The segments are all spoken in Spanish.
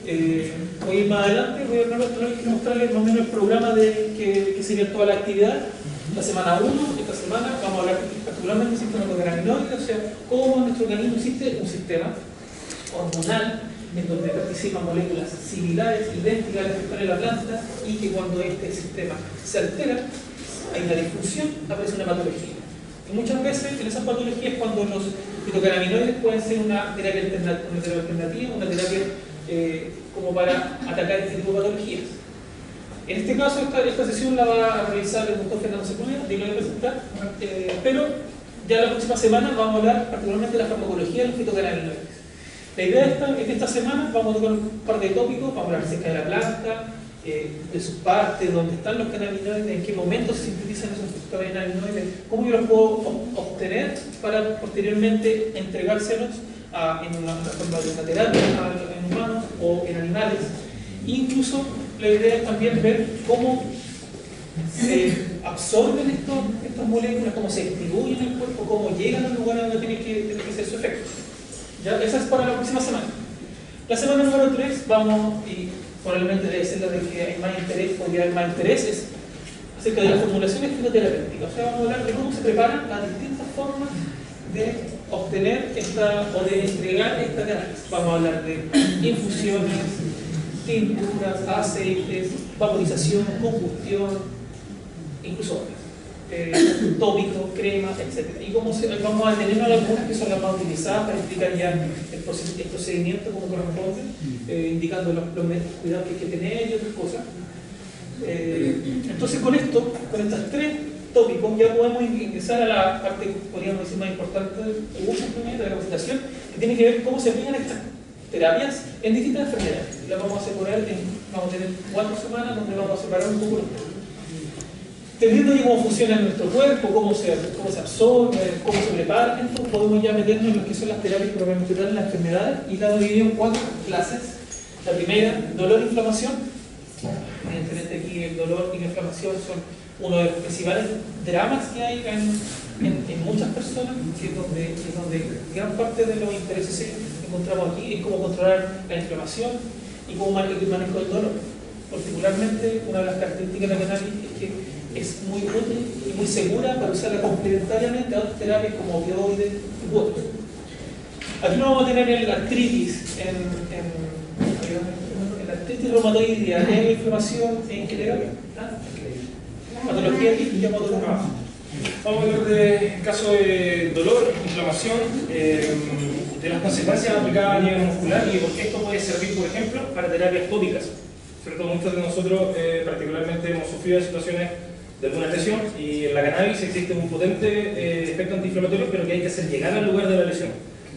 Hoy más adelante voy a mostrarles más o menos el programa que sería toda la actividad. La semana 1, esta semana, vamos a hablar particularmente del sistema endocannabinoide, o sea, cómo nuestro organismo existe un sistema hormonal en donde participan moléculas similares, idénticas a las que están en la planta, y que cuando este sistema se altera, hay una disfunción, aparece una patología. Y muchas veces en esas patologías, cuando los fitocannabinoides pueden ser una terapia alternativa, una terapia como para atacar este tipo de patologías. En este caso, esta sesión la va a realizar el doctor Fernando Sepúlveda, y lo voy a presentar, pero ya la próxima semana vamos a hablar particularmente de la farmacología de los fitocannabinoides. La idea es que en esta semana vamos a tocar un par de tópicos, vamos a hablar acerca de la planta, de sus partes, dónde están los cannabinoides, en qué momento se sintetizan esos cannabinoides, cómo yo los puedo obtener para posteriormente entregárselos en una forma de una terapia en humanos o en animales. Incluso la idea es también ver cómo se absorben estas moléculas, cómo se distribuyen en el cuerpo, cómo llegan al lugar donde tiene que hacer su efecto. ¿Ya? Esa es para la próxima semana. La semana número 3 vamos, y probablemente decirle de que hay más interés, podría haber más intereses acerca de las formulaciones fitoterapéuticas. O sea, vamos a hablar de cómo se preparan las distintas formas de obtener o de entregar esta cannabis. Vamos a hablar de infusiones, tinturas, aceites, vaporización, combustión, incluso tópicos, cremas, etc. Y vamos a detenernos en algunas que son las más utilizadas para explicar ya el procedimiento como corresponde, indicando los cuidados que hay que tener y otras cosas. Entonces con estas 3 tópicos ya podemos ingresar a la parte, podríamos decir, más importante del uso de la capacitación, que tiene que ver cómo se aplican estas terapias en distintas enfermedades. Las vamos a separar vamos a tener 4 semanas donde vamos a separar un poco los temas. Entendiendo ya cómo funciona nuestro cuerpo, cómo se absorbe, cómo se prepara, entonces podemos ya meternos en lo que son las terapias propiamente tales, las enfermedades, y las dividido en 4 clases. La primera, dolor e inflamación. Evidentemente aquí el dolor y la inflamación son uno de los principales dramas que hay en muchas personas, que es donde gran parte de los intereses que encontramos aquí es cómo controlar la inflamación y cómo manejar el dolor. Particularmente, una de las características de la cannabis es que es muy útil y muy segura para usarla complementariamente a otras terapias como opioides y otros. Aquí no vamos a tener el artritis, la artritis reumatoidea, la inflamación en general, patología y hematología. Vamos a hablar del caso de dolor, inflamación, de las consecuencias aplicadas a nivel muscular y por qué esto puede servir, por ejemplo, para terapias tópicas. ¿Cierto? Muchos de nosotros particularmente hemos sufrido de situaciones de alguna lesión y en la cannabis existe un potente efecto antiinflamatorio, pero que hay que hacer llegar al lugar de la lesión.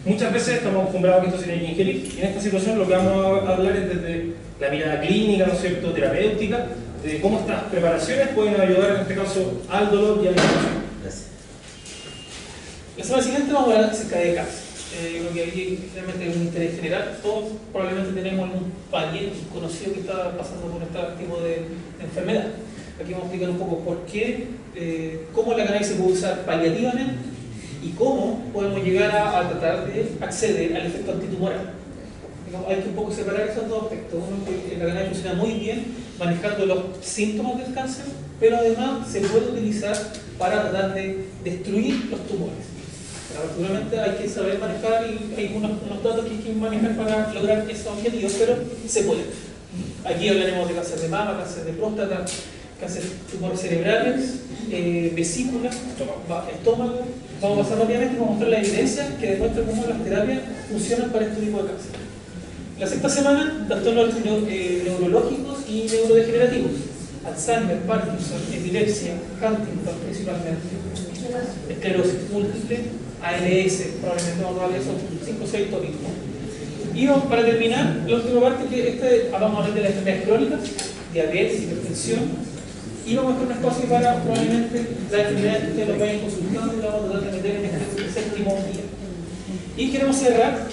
Muchas veces estamos acostumbrados a que esto se tiene que ingerir, y en esta situación lo que vamos a hablar es desde la mirada clínica, ¿no es cierto?, terapéutica, de cómo estas preparaciones pueden ayudar en este caso al dolor y a la inflamación. Gracias. La semana siguiente vamos a hablar acerca de cáncer. Creo que ahí realmente es un interés general. Todos probablemente tenemos un pariente conocido que está pasando por este tipo de enfermedad. Aquí vamos a explicar un poco por qué, cómo la cannabis se puede usar paliativamente y cómo podemos llegar a tratar de acceder al efecto antitumoral. Hay que un poco separar esos dos aspectos. Uno, que la cannabis funciona muy bien manejando los síntomas del cáncer, pero además se puede utilizar para tratar de destruir los tumores. Naturalmente hay que saber manejar y hay unos datos que hay que manejar para lograr esos objetivos, pero se puede. Aquí hablaremos de cáncer de mama, cáncer de próstata, cáncer de tumores cerebrales, vesícula, estómago. Vamos a pasar rápidamente y vamos a mostrar la evidencia que demuestra cómo las terapias funcionan para este tipo de cáncer. La sexta semana, trastornos neurológicos y neurodegenerativos. Alzheimer, Parkinson, epilepsia, Huntington principalmente, esclerosis múltiple, ALS, probablemente vamos a hablar de esos 5 o 6 tópicos. Y vamos, para terminar, la última parte, que vamos a hablar de las enfermedades crónicas, diabetes, hipertensión, y vamos a hacer un espacio para probablemente las enfermedades que ustedes nos vayan consultando y vamos a tratar de meter en este séptimo día. Y queremos cerrar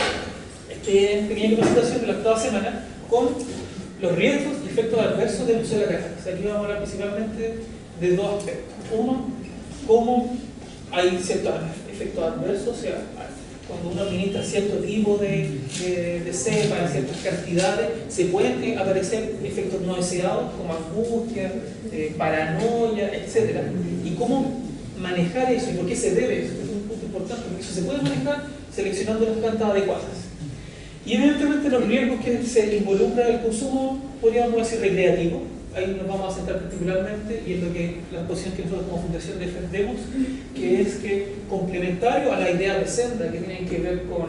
esta pequeña presentación de la octava semana con los riesgos y efectos adversos del uso de la cannabis. Aquí vamos a hablar principalmente de 2 aspectos. Uno, cómo hay ciertos efectos adversos, o sea, cuando uno administra cierto tipo de cepa, en ciertas cantidades, se pueden aparecer efectos no deseados como angustia, paranoia, etc. ¿Y cómo manejar eso? ¿Y por qué se debe eso? Es un punto importante, porque eso se puede manejar seleccionando las plantas adecuadas. Y evidentemente los riesgos que se involucra el consumo, podríamos decir recreativo. Ahí nos vamos a centrar particularmente, y es lo que la posición que nosotros como fundación defendemos, que es que complementario a la idea de Senda, que tiene que ver con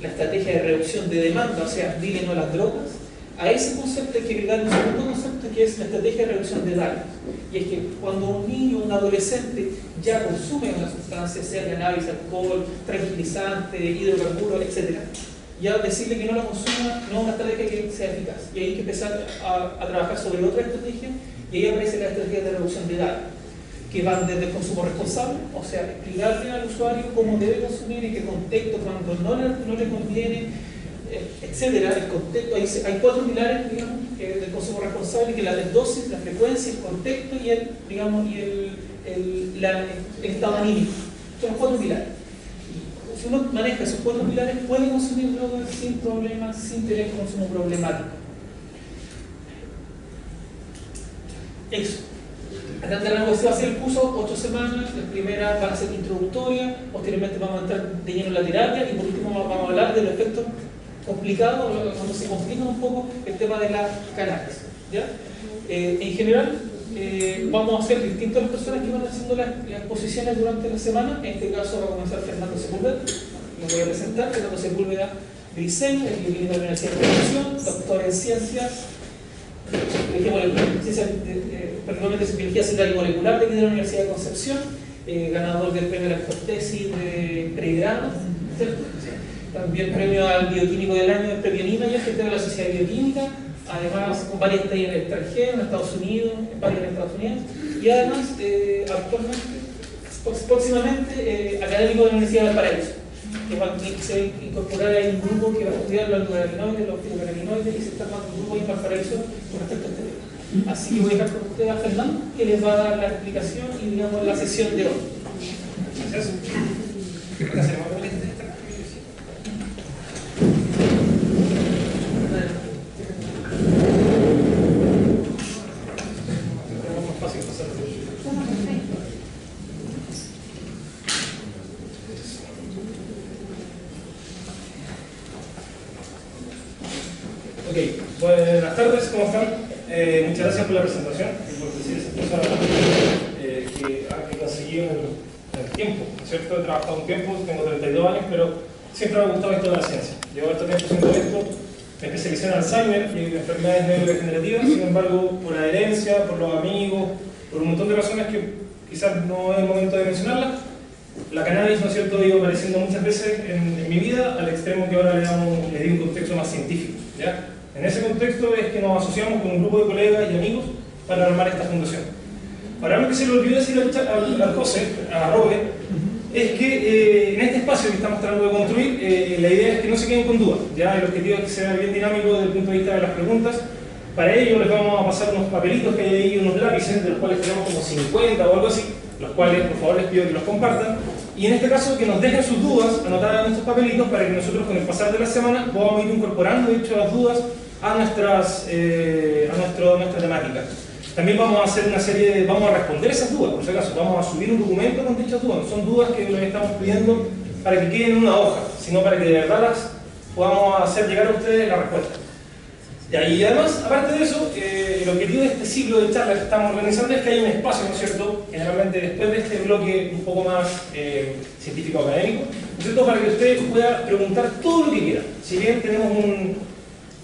la estrategia de reducción de demanda, o sea, dile no a las drogas, a ese concepto hay que agregar un segundo concepto que es la estrategia de reducción de daños. Y es que cuando un niño o un adolescente ya consume una sustancia, sea cannabis, alcohol, tranquilizante, hidrocarburos, etc., ya decirle que no la consuma no es una estrategia que sea eficaz. Y hay que empezar a trabajar sobre otra estrategia, y ahí aparece la estrategia de reducción de daños, que van desde el consumo responsable, o sea, explicarle al usuario cómo debe consumir, en qué contexto, cuando no le conviene, etcétera. El contexto, hay 4 pilares, digamos, del consumo responsable, que es la dosis, la frecuencia, el contexto y el estado anímico. Son los 4 pilares. Si uno maneja esos 4 pilares, puede consumir drogas sin problemas, sin tener consumo problemático. Eso. Acá se va a hacer el curso 8 semanas, las primeras van a ser introductorias, posteriormente vamos a entrar de lleno en la terapia, y por último vamos a hablar de los efectos complicados, cuando se complica un poco el tema de la cannabis. ¿Ya? En general, vamos a hacer distintas las personas que van haciendo las exposiciones durante la semana. En este caso va a comenzar Fernando Sepúlveda, lo voy a presentar. Fernando Sepúlveda de diseño, es bioquímico de la Universidad de Concepción, doctor en ciencias, particularmente en biología celular y molecular de la Universidad de Concepción, ganador del premio de la tesis de pregrado, ¿cierto? También premio al bioquímico del año, el premio NIMAYA, que de la Sociedad de Bioquímica, además con varias tallas en el extranjero, en Estados Unidos, y además actualmente, próximamente, académico de la Universidad de Valparaíso, que se va a incorporar a un grupo que va a estudiar los endocannabinoides, los fitocannabinoides, y se está armando un grupo en Valparaíso con respecto a este tema. Así que voy a dejar con ustedes a Fernando, que les va a dar la explicación y, digamos, la sesión de hoy. Gracias. Buenas tardes, ¿cómo están? Muchas gracias por la presentación y por decir esas cosas que conseguí en el tiempo, ¿no es cierto? He trabajado un tiempo, tengo 32 años, pero siempre me ha gustado esto de la ciencia. Llevo harto tiempo haciendo esto, me especialicé en Alzheimer y en enfermedades neurodegenerativas, sin embargo, por la herencia, por los amigos, por un montón de razones que quizás no es el momento de mencionarlas, la cannabis, ¿no es cierto?, ha ido apareciendo muchas veces en mi vida, al extremo que ahora le di un contexto más científico, ¿ya? En ese contexto es que nos asociamos con un grupo de colegas y amigos para armar esta fundación. Para algo que se le olvidó decir al José, a Robert, es que en este espacio que estamos tratando de construir, la idea es que no se queden con dudas. ¿Ya? El objetivo es que sea bien dinámico desde el punto de vista de las preguntas. Para ello les vamos a pasar unos papelitos que hay ahí, unos lápices, de los cuales tenemos como 50 o algo así, los cuales por favor les pido que los compartan. Y en este caso que nos dejen sus dudas anotadas en estos papelitos para que nosotros con el pasar de la semana podamos ir incorporando, de hecho, las dudas a nuestra temática. También vamos a hacer una serie vamos a responder esas dudas, por si acaso, vamos a subir un documento con dichas dudas. No son dudas que les estamos pidiendo para que queden en una hoja, sino para que de verdad las podamos hacer llegar a ustedes la respuesta. Y además, aparte de eso, el objetivo de este ciclo de charlas que estamos organizando es que haya un espacio, ¿no es cierto?, generalmente después de este bloque un poco más científico-académico, ¿no es cierto?, para que usted pueda preguntar todo lo que quiera. Si bien tenemos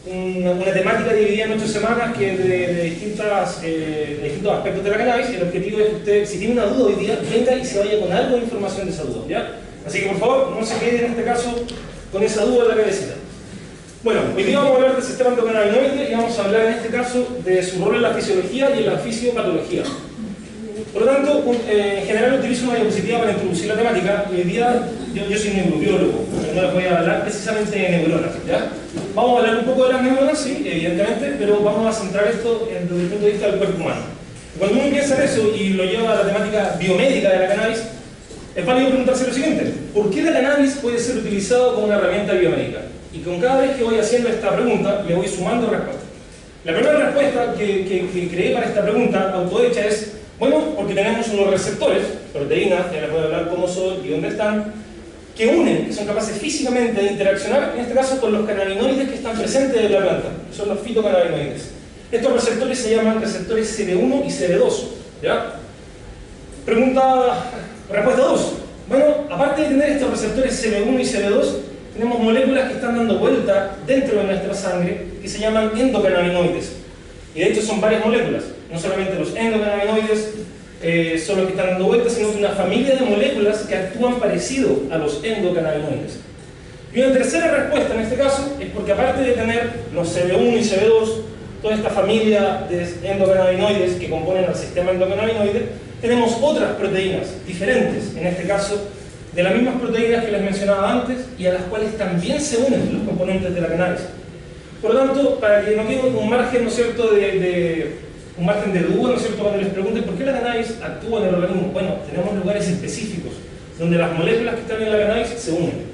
una temática dividida en 8 semanas que de distintos aspectos de la cannabis, el objetivo es que usted, si tiene una duda hoy día, venga y se vaya con algo de información de esa duda, ¿ya? Así que por favor, no se quede en este caso con esa duda en la cabecita. Bueno, hoy día vamos a hablar del sistema endocannabinoide y vamos a hablar en este caso de su rol en la fisiología y en la fisiopatología. Por lo tanto, en general utilizo una diapositiva para introducir la temática. Hoy día yo soy neurobiólogo, pero no les voy a hablar precisamente de neuronas, ¿ya? Vamos a hablar un poco de las neuronas, sí, evidentemente, pero vamos a centrar esto desde el punto de vista del cuerpo humano. Cuando uno piensa en eso y lo lleva a la temática biomédica de la cannabis, es válido preguntarse lo siguiente: ¿por qué la cannabis puede ser utilizado como una herramienta biomédica? Y con cada vez que voy haciendo esta pregunta, le voy sumando respuestas. La primera respuesta que creé para esta pregunta autohecha es: bueno, porque tenemos unos receptores, proteínas, ya les voy a hablar cómo son y dónde están, que unen, que son capaces físicamente de interaccionar, en este caso con los cannabinoides que están presentes en la planta, que son los fitocannabinoides. Estos receptores se llaman receptores CB1 y CB2, ¿ya? Respuesta 2. Bueno, aparte de tener estos receptores CB1 y CB2, tenemos moléculas que están dando vuelta dentro de nuestra sangre que se llaman endocannabinoides. Y de hecho son varias moléculas, no solamente los endocannabinoides son los que están dando vuelta, sino que una familia de moléculas que actúan parecido a los endocannabinoides. Y una tercera respuesta en este caso es porque aparte de tener los CB1 y CB2, toda esta familia de endocannabinoides que componen el sistema endocannabinoide, tenemos otras proteínas diferentes, en este caso de las mismas proteínas que les mencionaba antes y a las cuales también se unen los componentes de la cannabis. Por lo tanto, para que no quede un margen, ¿no es cierto?, un margen de duda, ¿no es cierto?, cuando les pregunten ¿por qué la cannabis actúa en el organismo? Bueno, tenemos lugares específicos donde las moléculas que están en la cannabis se unen.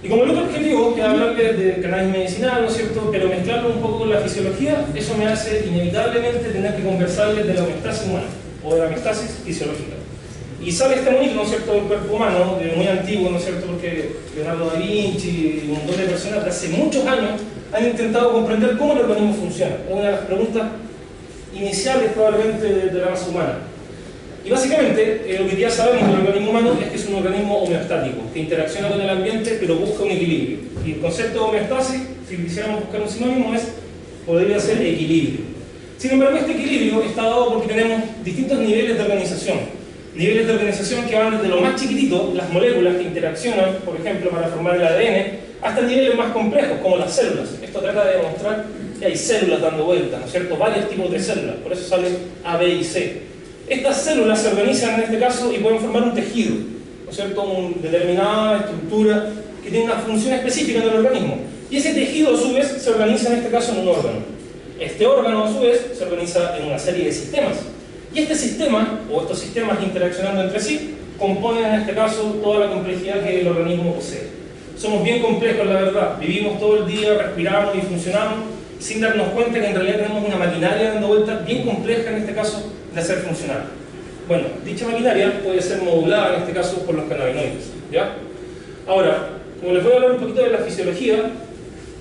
Y como el otro objetivo, que es hablarles de cannabis medicinal, ¿no es cierto?, pero mezclarlo un poco con la fisiología, eso me hace inevitablemente tener que conversarles de la homeostasis humana o de la homeostasis fisiológica. Y sale este monito, ¿no es cierto?, del cuerpo humano, de muy antiguo, ¿no es cierto?, porque Leonardo da Vinci y un montón de personas de hace muchos años han intentado comprender cómo el organismo funciona. Es una de las preguntas iniciales probablemente de la masa humana. Y básicamente, lo que ya sabemos del organismo humano es que es un organismo homeostático, que interacciona con el ambiente pero busca un equilibrio. Y el concepto de homeostasis, si quisiéramos buscar un sinónimo, podría ser equilibrio. Sin embargo, este equilibrio está dado porque tenemos distintos niveles de organización. Niveles de organización que van desde lo más chiquitito, las moléculas que interaccionan, por ejemplo, para formar el ADN, hasta niveles más complejos, como las células. Esto trata de demostrar que hay células dando vuelta, ¿no es cierto? Varios tipos de células, por eso sale A, B y C. Estas células se organizan en este caso y pueden formar un tejido, ¿no es cierto? Una determinada estructura que tiene una función específica en el organismo. Y ese tejido, a su vez, se organiza en este caso en un órgano. Este órgano, a su vez, se organiza en una serie de sistemas. Y este sistema, o estos sistemas interaccionando entre sí, componen en este caso toda la complejidad que el organismo posee. Somos bien complejos, la verdad. Vivimos todo el día, respiramos y funcionamos sin darnos cuenta que en realidad tenemos una maquinaria dando vueltas bien compleja, en este caso, de hacer funcionar. Bueno, dicha maquinaria puede ser modulada, en este caso, por los cannabinoides, ¿ya? Ahora, como les voy a hablar un poquito de la fisiología,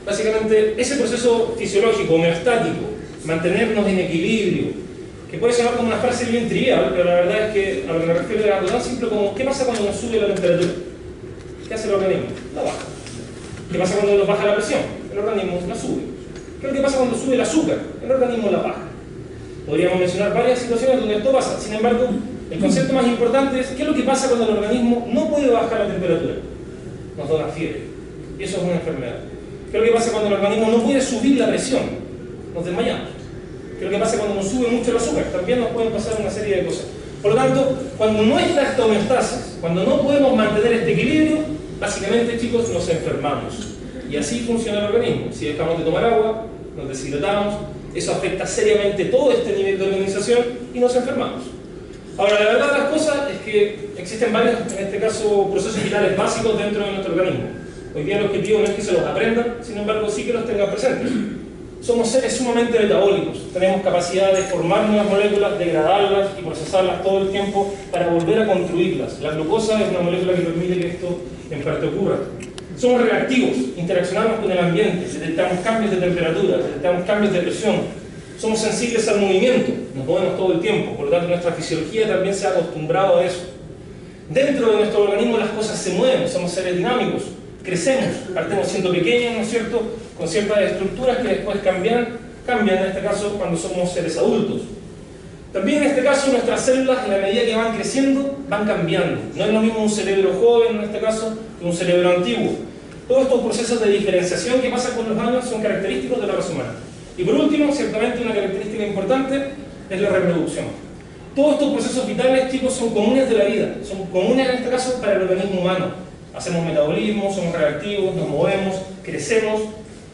básicamente ese proceso fisiológico, homeostático, mantenernos en equilibrio, que puede sonar como una frase bien trivial, pero la verdad es que a lo que me refiero es algo tan simple como ¿qué pasa cuando nos sube la temperatura? ¿Qué hace el organismo? La baja. ¿Qué pasa cuando nos baja la presión? El organismo la sube. ¿Qué es lo que pasa cuando sube el azúcar? El organismo la baja. Podríamos mencionar varias situaciones donde esto pasa. Sin embargo, el concepto más importante es ¿qué es lo que pasa cuando el organismo no puede bajar la temperatura? Nos da una fiebre. Y eso es una enfermedad. ¿Qué es lo que pasa cuando el organismo no puede subir la presión? Nos desmayamos. ¿Qué es lo que pasa cuando nos sube mucho el azúcar? También nos pueden pasar una serie de cosas. Por lo tanto, cuando no está esta homeostasis, cuando no podemos mantener este equilibrio, básicamente, chicos, nos enfermamos. Y así funciona el organismo. Si dejamos de tomar agua, nos deshidratamos, eso afecta seriamente todo este nivel de organización y nos enfermamos. Ahora, la verdad de las cosas es que existen varios, en este caso, procesos vitales básicos dentro de nuestro organismo. Hoy día el objetivo no es que se los aprendan, sin embargo, sí que los tengan presentes. Somos seres sumamente metabólicos, tenemos capacidad de formar nuevas moléculas, degradarlas y procesarlas todo el tiempo para volver a construirlas. La glucosa es una molécula que permite que esto en parte ocurra. Somos reactivos, interaccionamos con el ambiente, detectamos cambios de temperatura, detectamos cambios de presión. Somos sensibles al movimiento, nos movemos todo el tiempo, por lo tanto nuestra fisiología también se ha acostumbrado a eso. Dentro de nuestro organismo las cosas se mueven, somos seres dinámicos. Crecemos, partimos siendo pequeños, ¿no es cierto?, con ciertas estructuras que después cambian en este caso cuando somos seres adultos. También en este caso nuestras células, en la medida que van creciendo, van cambiando. No es lo mismo un cerebro joven en este caso que un cerebro antiguo. Todos estos procesos de diferenciación que pasan con los años son característicos de la raza humana. Y por último, ciertamente una característica importante es la reproducción. Todos estos procesos vitales, chicos, son comunes de la vida, son comunes en este caso para el organismo humano. Hacemos metabolismo, somos reactivos, nos movemos, crecemos,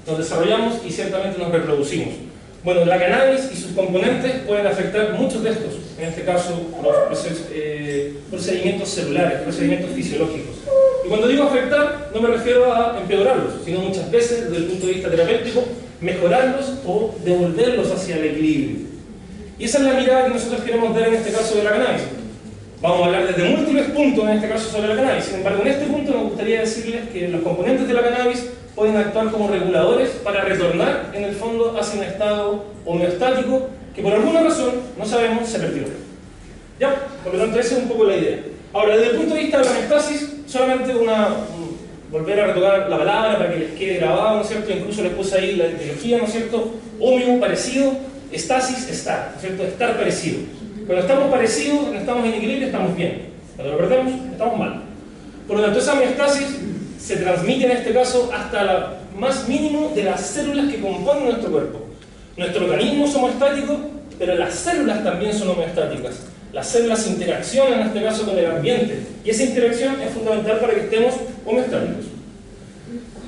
nos desarrollamos y ciertamente nos reproducimos. Bueno, la cannabis y sus componentes pueden afectar muchos de estos. en este caso procedimientos celulares, procedimientos fisiológicos. Y cuando digo afectar, no me refiero a empeorarlos, sino muchas veces, desde el punto de vista terapéutico, mejorarlos o devolverlos hacia el equilibrio. Y esa es la mirada que nosotros queremos dar en este caso de la cannabis. Vamos a hablar desde múltiples puntos en este caso sobre la cannabis. Sin embargo, en este punto me gustaría decirles que los componentes de la cannabis pueden actuar como reguladores para retornar en el fondo hacia un estado homeostático que por alguna razón, no sabemos, se perdió. ¿Ya? Por lo tanto, esa es un poco la idea. Ahora, desde el punto de vista de la homeostasis, solamente volver a retocar la palabra para que les quede grabado, ¿no es cierto? Incluso les puse ahí la etimología, ¿no es cierto? Homeo, parecido, estasis, estar, ¿no es cierto? Estar parecido. Cuando estamos parecidos, cuando estamos en equilibrio, estamos bien. Cuando lo perdemos, estamos mal. Por lo tanto, esa homeostasis se transmite en este caso hasta el más mínimo de las células que componen nuestro cuerpo. Nuestro organismo es homeostático, pero las células también son homeostáticas. Las células interaccionan en este caso con el ambiente y esa interacción es fundamental para que estemos homeostáticos.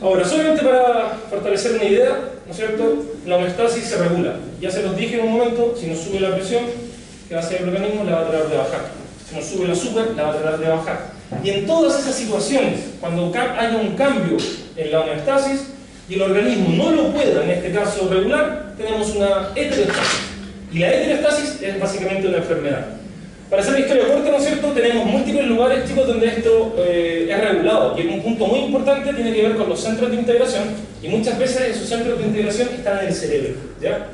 Ahora, solamente para fortalecer una idea, ¿no es cierto? La homeostasis se regula. Ya se los dije en un momento, si nos sube la presión, ¿qué va a hacer el organismo? La va a tratar de bajar. Si nos sube el azúcar, la va a tratar de bajar. Y en todas esas situaciones, cuando haya un cambio en la homeostasis y el organismo no lo pueda, en este caso, regular, tenemos una heterostasis. Y la heterostasis es básicamente una enfermedad. Para hacer la historia corta, ¿no es cierto? Tenemos múltiples lugares, chicos, donde esto es regulado. Y un punto muy importante tiene que ver con los centros de integración. Y muchas veces esos centros de integración están en el cerebro, ¿ya?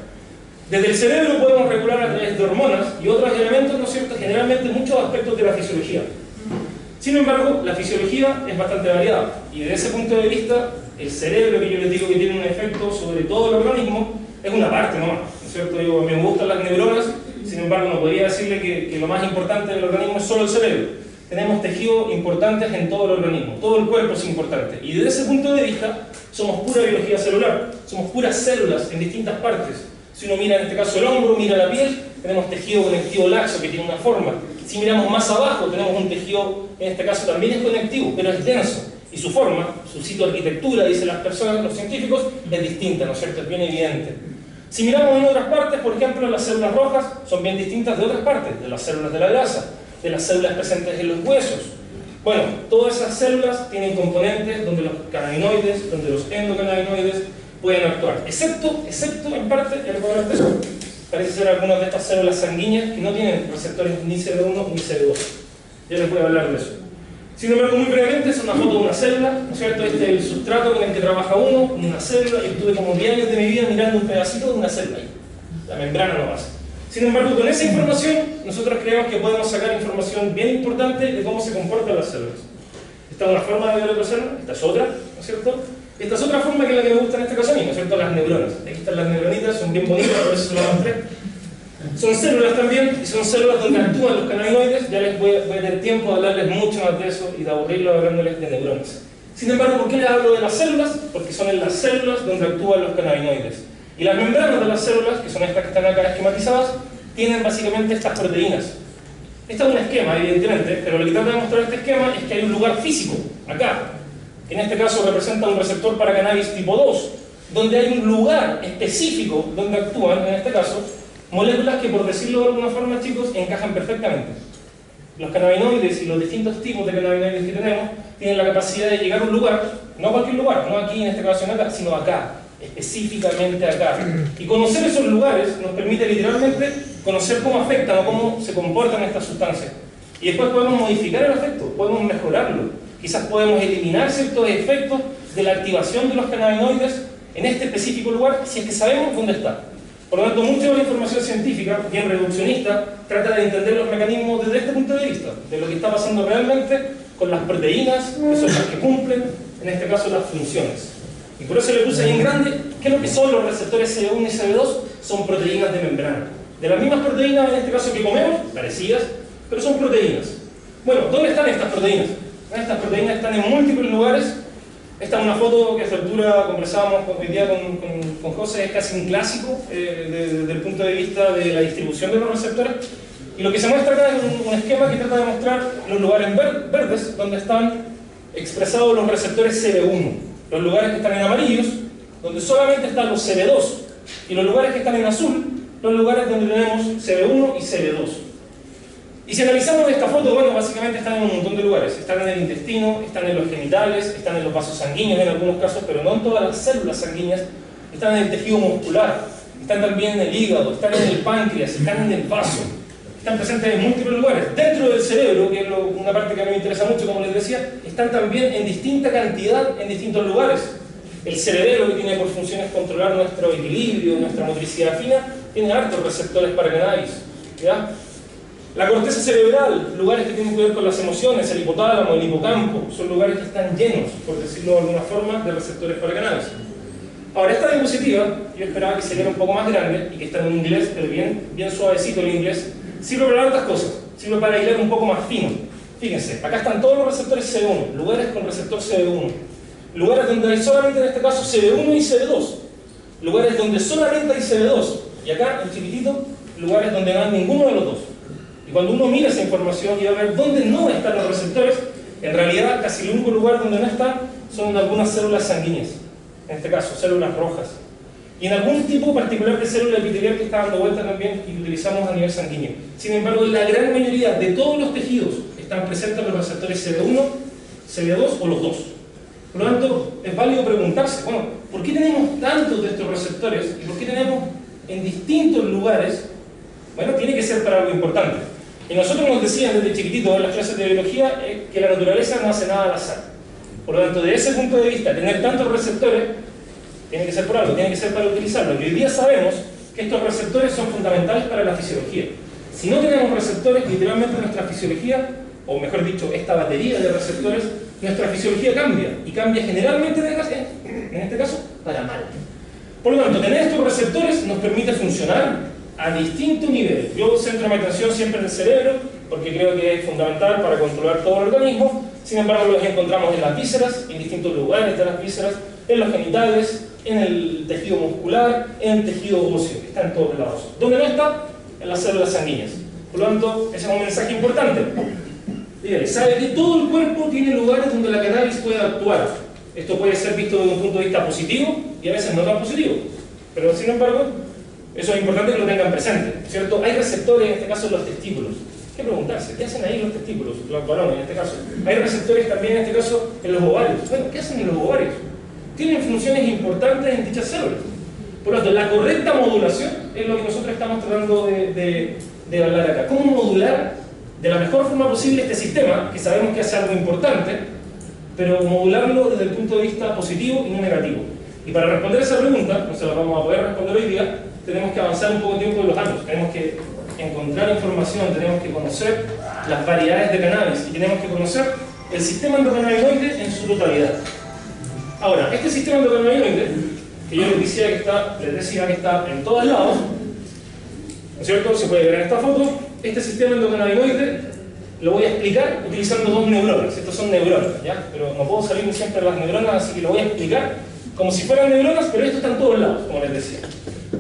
Desde el cerebro podemos regular a través de hormonas y otros elementos, ¿no es cierto?, generalmente muchos aspectos de la fisiología. Sin embargo, la fisiología es bastante variada y desde ese punto de vista, el cerebro, que yo les digo que tiene un efecto sobre todo el organismo, es una parte nomás, ¿no es cierto? Yo, me gustan las neuronas, sin embargo no podría decirle que lo más importante del organismo es solo el cerebro. Tenemos tejidos importantes en todo el organismo, todo el cuerpo es importante y desde ese punto de vista somos pura biología celular, somos puras células en distintas partes. Si uno mira en este caso el hombro, mira la piel, tenemos tejido conectivo laxo que tiene una forma. Si miramos más abajo, tenemos un tejido, en este caso también es conectivo, pero es denso. Y su forma, su citoarquitectura, dicen las personas, los científicos, es distinta, ¿no es cierto? Es bien evidente. Si miramos en otras partes, por ejemplo, las células rojas son bien distintas de otras partes, de las células de la grasa, de las células presentes en los huesos. Bueno, todas esas células tienen componentes donde los cannabinoides, donde los endocannabinoides pueden actuar, excepto en parte, ya les voy a hablar de eso, parece ser algunas de estas células sanguíneas que no tienen receptores ni CD1 ni CD2. Ya les voy a hablar de eso. Sin embargo, muy brevemente, es una foto de una célula, ¿no es cierto? Este es el sustrato con el que trabaja uno, una célula, y estuve como 10 años de mi vida mirando un pedacito de una célula ahí, la membrana nomás. Sin embargo, con esa información, nosotros creemos que podemos sacar información bien importante de cómo se comportan las células. Esta es una forma de ver otra célula, esta es otra, ¿no es cierto? Esta es otra forma que es la que me gusta en este caso a mí, ¿no es cierto? Las neuronas. Aquí están las neuronitas, son bien bonitas, por eso se las mostré. Son células también, y son células donde actúan los cannabinoides. Ya les voy a tener tiempo de hablarles mucho más de eso y de aburrirlos hablándoles de neuronas. Sin embargo, ¿por qué les hablo de las células? Porque son en las células donde actúan los cannabinoides. Y las membranas de las células, que son estas que están acá esquematizadas, tienen básicamente estas proteínas. Este es un esquema, evidentemente, pero lo que trata de mostrar este esquema es que hay un lugar físico, acá, que en este caso representa un receptor para cannabis tipo 2, donde hay un lugar específico donde actúan, en este caso, moléculas que, por decirlo de alguna forma, chicos, encajan perfectamente. Los cannabinoides y los distintos tipos de cannabinoides que tenemos tienen la capacidad de llegar a un lugar, no a cualquier lugar, no aquí en este caso en acá, sino acá, específicamente acá. Y conocer esos lugares nos permite literalmente conocer cómo afectan o cómo se comportan estas sustancias. Y después podemos modificar el efecto, podemos mejorarlo. Quizás podemos eliminar ciertos efectos de la activación de los cannabinoides en este específico lugar si es que sabemos dónde está. Por lo tanto, mucha de la información científica, bien reduccionista, trata de entender los mecanismos desde este punto de vista, de lo que está pasando realmente con las proteínas, que son las que cumplen, en este caso, las funciones. Y por eso le puse ahí en grande, ¿qué es lo que son los receptores CD1 y CD2? Son proteínas de membrana. De las mismas proteínas, en este caso, que comemos, parecidas, pero son proteínas. Bueno, ¿dónde están estas proteínas? Estas proteínas están en múltiples lugares. Esta es una foto que a esta altura conversábamos hoy día con José, es casi un clásico desde el punto de vista de la distribución de los receptores. Y lo que se muestra acá es un esquema que trata de mostrar los lugares verdes donde están expresados los receptores CB1, los lugares que están en amarillos, donde solamente están los CB2, y los lugares que están en azul, los lugares donde tenemos CB1 y CB2. Y si analizamos esta foto, bueno, básicamente están en un montón de lugares. Están en el intestino, están en los genitales, están en los vasos sanguíneos en algunos casos, pero no en todas las células sanguíneas. Están en el tejido muscular, están también en el hígado, están en el páncreas, están en el vaso. Están presentes en múltiples lugares. Dentro del cerebro, que es una parte que a mí me interesa mucho, como les decía, están también en distinta cantidad en distintos lugares. El cerebelo, que tiene por funciones controlar nuestro equilibrio, nuestra motricidad fina, tiene hartos receptores para cannabis, ¿ya? La corteza cerebral, lugares que tienen que ver con las emociones, el hipotálamo, el hipocampo, son lugares que están llenos, por decirlo de alguna forma, de receptores para cannabis. Ahora, esta diapositiva, yo esperaba que se viera un poco más grande y que está en inglés, pero bien suavecito el inglés, sirve para otras cosas, sirve para hilar un poco más fino. Fíjense, acá están todos los receptores CB1, lugares con receptor CB1, lugares donde hay solamente en este caso CB1 y CB2, lugares donde solamente hay CB2, y acá en chiquitito, lugares donde no hay ninguno de los dos. Y cuando uno mira esa información y va a ver dónde no están los receptores, en realidad casi el único lugar donde no están son en algunas células sanguíneas, en este caso células rojas, y en algún tipo particular de célula epitelial que está dando vuelta también y que utilizamos a nivel sanguíneo. Sin embargo, en la gran mayoría de todos los tejidos están presentes los receptores CB1, CB2 o los dos. Por lo tanto, es válido preguntarse, bueno, ¿por qué tenemos tantos de estos receptores y por qué tenemos en distintos lugares? Bueno, tiene que ser para algo importante. Y nosotros nos decían desde chiquititos en las clases de biología que la naturaleza no hace nada al azar. Por lo tanto, desde ese punto de vista, tener tantos receptores tiene que ser por algo, tiene que ser para utilizarlos. Y hoy día sabemos que estos receptores son fundamentales para la fisiología. Si no tenemos receptores, literalmente nuestra fisiología, o mejor dicho, esta batería de receptores, nuestra fisiología cambia. Y cambia generalmente, en este caso, para mal. Por lo tanto, tener estos receptores nos permite funcionar a distintos niveles. Yo centro mi atención siempre en el cerebro, porque creo que es fundamental para controlar todo el organismo. Sin embargo, los encontramos en las vísceras, en distintos lugares de las vísceras, en los genitales, en el tejido muscular, en el tejido óseo, que está en todos lados. ¿Dónde no está? En las células sanguíneas. Por lo tanto, ese es un mensaje importante. Dígale, sabe que todo el cuerpo tiene lugares donde la cannabis puede actuar. Esto puede ser visto desde un punto de vista positivo y a veces no tan positivo. Pero, sin embargo, eso es importante que lo tengan presente, ¿cierto? Hay receptores, en este caso, en los testículos. Hay que preguntarse, ¿qué hacen ahí los testículos? Los varones, en este caso. Hay receptores también, en este caso, en los ovarios. Bueno, ¿qué hacen en los ovarios? Tienen funciones importantes en dichas células. Por lo tanto, la correcta modulación es lo que nosotros estamos tratando de hablar acá. ¿Cómo modular de la mejor forma posible este sistema, que sabemos que hace algo importante, pero modularlo desde el punto de vista positivo y no negativo? Y para responder esa pregunta, no se la vamos a poder responder hoy día, tenemos que avanzar un poco de tiempo en los años, tenemos que encontrar información, tenemos que conocer las variedades de cannabis y tenemos que conocer el sistema endocannabinoide en su totalidad. Ahora, este sistema endocannabinoide, que yo les decía que está en todos lados, ¿no es cierto? Se puede ver en esta foto. Este sistema endocannabinoide lo voy a explicar utilizando dos neuronas. Estos son neuronas, ¿ya? Pero no puedo salir siempre de las neuronas, así que lo voy a explicar como si fueran neuronas, pero esto está en todos lados, como les decía.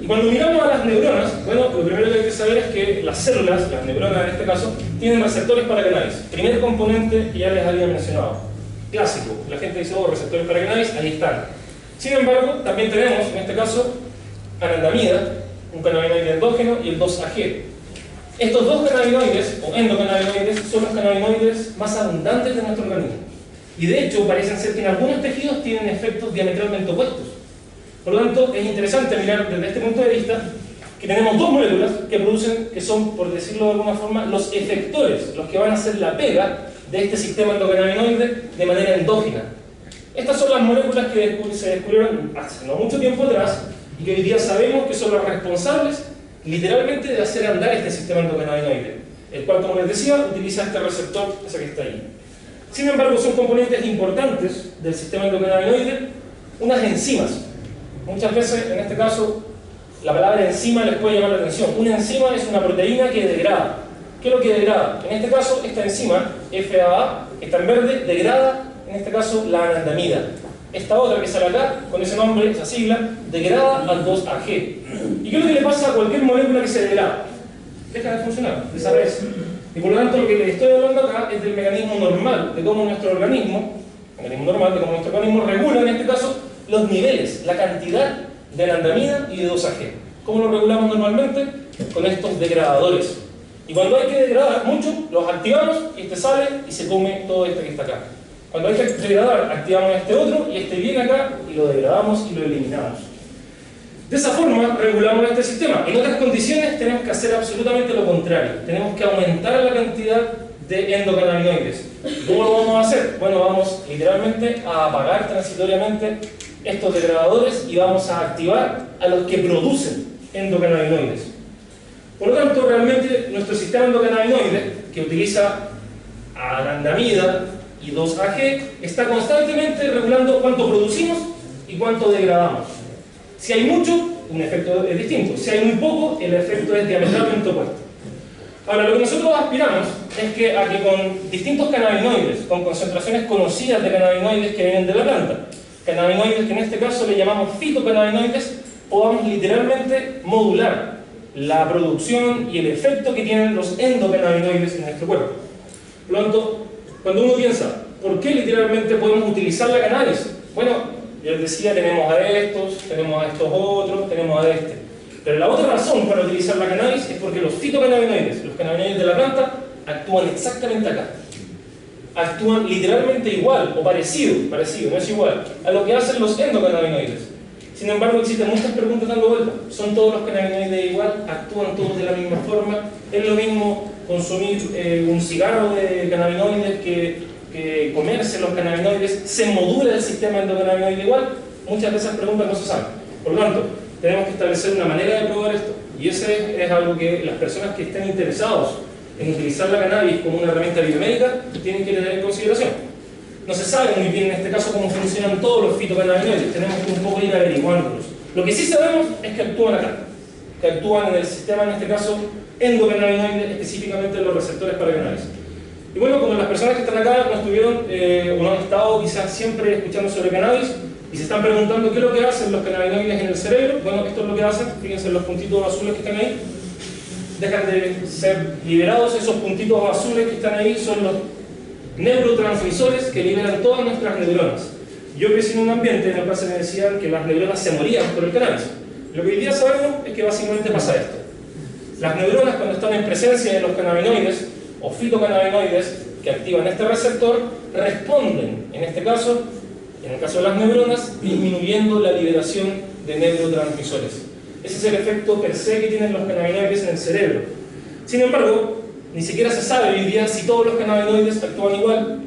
Y cuando miramos a las neuronas, bueno, lo primero que hay que saber es que las células, las neuronas en este caso, tienen receptores para cannabis. Primer componente que ya les había mencionado. Clásico. La gente dice, oh, receptores para cannabis, ahí están. Sin embargo, también tenemos, en este caso, anandamida, un cannabinoide endógeno y el 2-AG. Estos dos cannabinoides, o endocannabinoides, son los cannabinoides más abundantes de nuestro organismo. Y de hecho, parecen ser que en algunos tejidos tienen efectos diametralmente opuestos. Por lo tanto, es interesante mirar desde este punto de vista que tenemos dos moléculas que producen, que son, por decirlo de alguna forma, los efectores, los que van a hacer la pega de este sistema endocannabinoide de manera endógena. Estas son las moléculas que se descubrieron hace no mucho tiempo atrás y que hoy día sabemos que son las responsables literalmente de hacer andar este sistema endocannabinoide, el cual, como les decía, utiliza este receptor, ese que está ahí. Sin embargo, son componentes importantes del sistema endocannabinoide, unas enzimas. Muchas veces, en este caso, la palabra enzima les puede llamar la atención. Una enzima es una proteína que degrada. ¿Qué es lo que degrada? En este caso, esta enzima, FAA, que está en verde, degrada, en este caso, la anandamida. Esta otra que sale acá, con ese nombre, esa sigla, degrada al 2-AG. ¿Y qué es lo que le pasa a cualquier molécula que se degrada? Deja de funcionar, desaparece. Y por lo tanto, lo que les estoy hablando acá es del mecanismo normal, de cómo nuestro organismo, regula, en este caso, los niveles, la cantidad de anandamida y de 2-AG. ¿Cómo lo regulamos normalmente? Con estos degradadores. Y cuando hay que degradar mucho, los activamos y este sale y se come todo este que está acá. Cuando hay que degradar, activamos este otro y este viene acá y lo degradamos y lo eliminamos. De esa forma regulamos este sistema. En otras condiciones tenemos que hacer absolutamente lo contrario. Tenemos que aumentar la cantidad de endocannabinoides. ¿Cómo lo vamos a hacer? Bueno, vamos literalmente a apagar transitoriamente estos degradadores y vamos a activar a los que producen endocannabinoides. Por lo tanto, realmente nuestro sistema endocannabinoide, que utiliza anandamida y 2-AG, está constantemente regulando cuánto producimos y cuánto degradamos. Si hay mucho, un efecto es distinto. Si hay muy poco, el efecto es diametralmente opuesto. Ahora, lo que nosotros aspiramos es que a que con distintos cannabinoides, con concentraciones conocidas de cannabinoides que vienen de la planta, cannabinoides que en este caso le llamamos fitocannabinoides, podamos literalmente modular la producción y el efecto que tienen los endocannabinoides en nuestro cuerpo. Por lo tanto, cuando uno piensa, ¿por qué literalmente podemos utilizar la cannabis? Bueno, yo les decía, tenemos a estos otros, tenemos a este. Pero la otra razón para utilizar la cannabis es porque los fitocannabinoides, los cannabinoides de la planta, actúan exactamente acá. Actúan literalmente igual, o parecido, no es igual, a lo que hacen los endocannabinoides. Sin embargo, existen muchas preguntas dando vuelta. ¿Son todos los cannabinoides igual? ¿Actúan todos de la misma forma? ¿Es lo mismo consumir un cigarro de cannabinoides que comerse los cannabinoides? ¿Se modula el sistema endocannabinoide igual? Muchas de esas preguntas no se saben. Por lo tanto, tenemos que establecer una manera de probar esto. Y ese es algo que las personas que estén interesados en utilizar la cannabis como una herramienta biomédica tienen que tener en consideración. No se sabe muy bien en este caso cómo funcionan todos los fitocannabinoides, tenemos que un poco ir averiguándolos. Lo que sí sabemos es que actúan acá, que actúan en el sistema, en este caso, endocannabinoide, específicamente en los receptores para cannabis. Y bueno, como las personas que están acá no estuvieron o no han estado quizás siempre escuchando sobre cannabis y se están preguntando qué es lo que hacen los cannabinoides en el cerebro, bueno, esto es lo que hacen, fíjense en los puntitos azules que están ahí, dejan de ser liberados, esos puntitos azules que están ahí son los neurotransmisores que liberan todas nuestras neuronas. Yo crecí en un ambiente en el cual se me decían que las neuronas se morían por el cannabis. Lo que hoy día sabemos es que básicamente pasa esto. Las neuronas, cuando están en presencia de los cannabinoides o fitocannabinoides que activan este receptor, responden, en este caso, en el caso de las neuronas, disminuyendo la liberación de neurotransmisores. Ese es el efecto per se que tienen los cannabinoides en el cerebro. Sin embargo, ni siquiera se sabe hoy día si todos los cannabinoides actúan igual.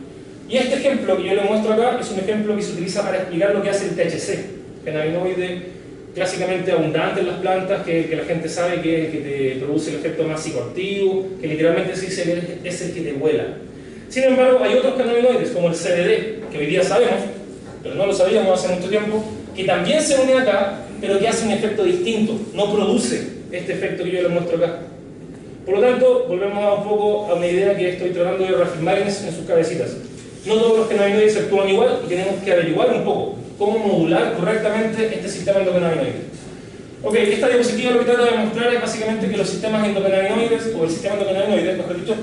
Y este ejemplo que yo le muestro acá es un ejemplo que se utiliza para explicar lo que hace el THC, cannabinoide clásicamente abundante en las plantas, que la gente sabe que te produce el efecto más psicoactivo, que literalmente se dice es el que te vuela. Sin embargo, hay otros cannabinoides, como el CBD, que hoy día sabemos, pero no lo sabíamos hace mucho tiempo, que también se une acá, pero que hace un efecto distinto, no produce este efecto que yo les muestro acá. Por lo tanto, volvemos un poco a una idea que estoy tratando de reafirmar en sus cabecitas. No todos los cannabinoides actúan igual y tenemos que averiguar un poco cómo modular correctamente este sistema endocannabinoide. Ok, esta diapositiva lo que trata de mostrar es básicamente que los sistemas endocannabinoides, o el sistema endocannabinoide, mejor dicho,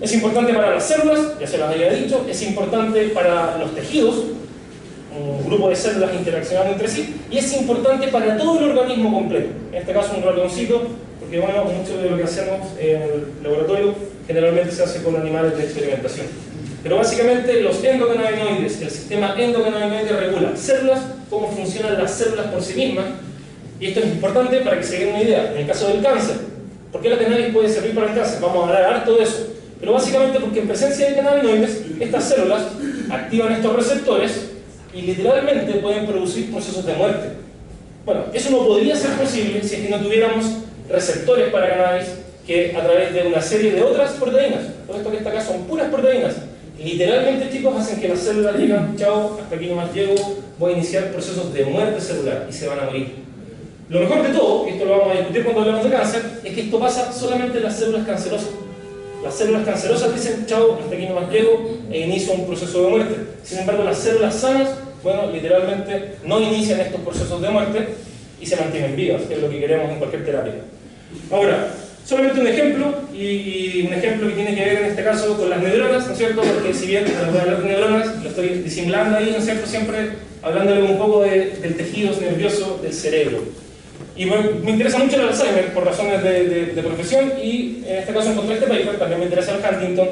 es importante para las células, ya se los había dicho, es importante para los tejidos, un grupo de células interaccionando entre sí, y es importante para todo el organismo completo, en este caso un ratoncito, porque bueno, mucho de lo que hacemos en el laboratorio generalmente se hace con animales de experimentación. Pero básicamente los endocannabinoides, el sistema endocannabinoide regula células, cómo funcionan las células por sí mismas, y esto es importante para que se den una idea. En el caso del cáncer, ¿por qué la cannabis puede servir para el cáncer? Vamos a hablar harto de eso. Pero básicamente porque en presencia de cannabinoides, estas células activan estos receptores y literalmente pueden producir procesos de muerte. Bueno, eso no podría ser posible si es que no tuviéramos receptores para cannabis que a través de una serie de otras proteínas, todo esto que está acá son puras proteínas, literalmente, chicos, hacen que las células digan, chao, hasta aquí nomás llego, voy a iniciar procesos de muerte celular y se van a morir. Lo mejor de todo, y esto lo vamos a discutir cuando hablamos de cáncer, es que esto pasa solamente en las células cancerosas. Las células cancerosas dicen, chao, hasta aquí nomás llego, e inicio un proceso de muerte. Sin embargo, las células sanas, bueno, literalmente no inician estos procesos de muerte y se mantienen vivas, que es lo que queremos en cualquier terapia. Ahora, solamente un ejemplo, y un ejemplo que tiene que ver en este caso con las neuronas, ¿no es cierto? Porque si bien voy a hablar de neuronas, lo estoy disimulando ahí, ¿no es cierto? Siempre hablándole un poco del tejido nervioso del cerebro. Y me interesa mucho el Alzheimer por razones de profesión, y en este caso encontré este paper, también me interesa el Huntington.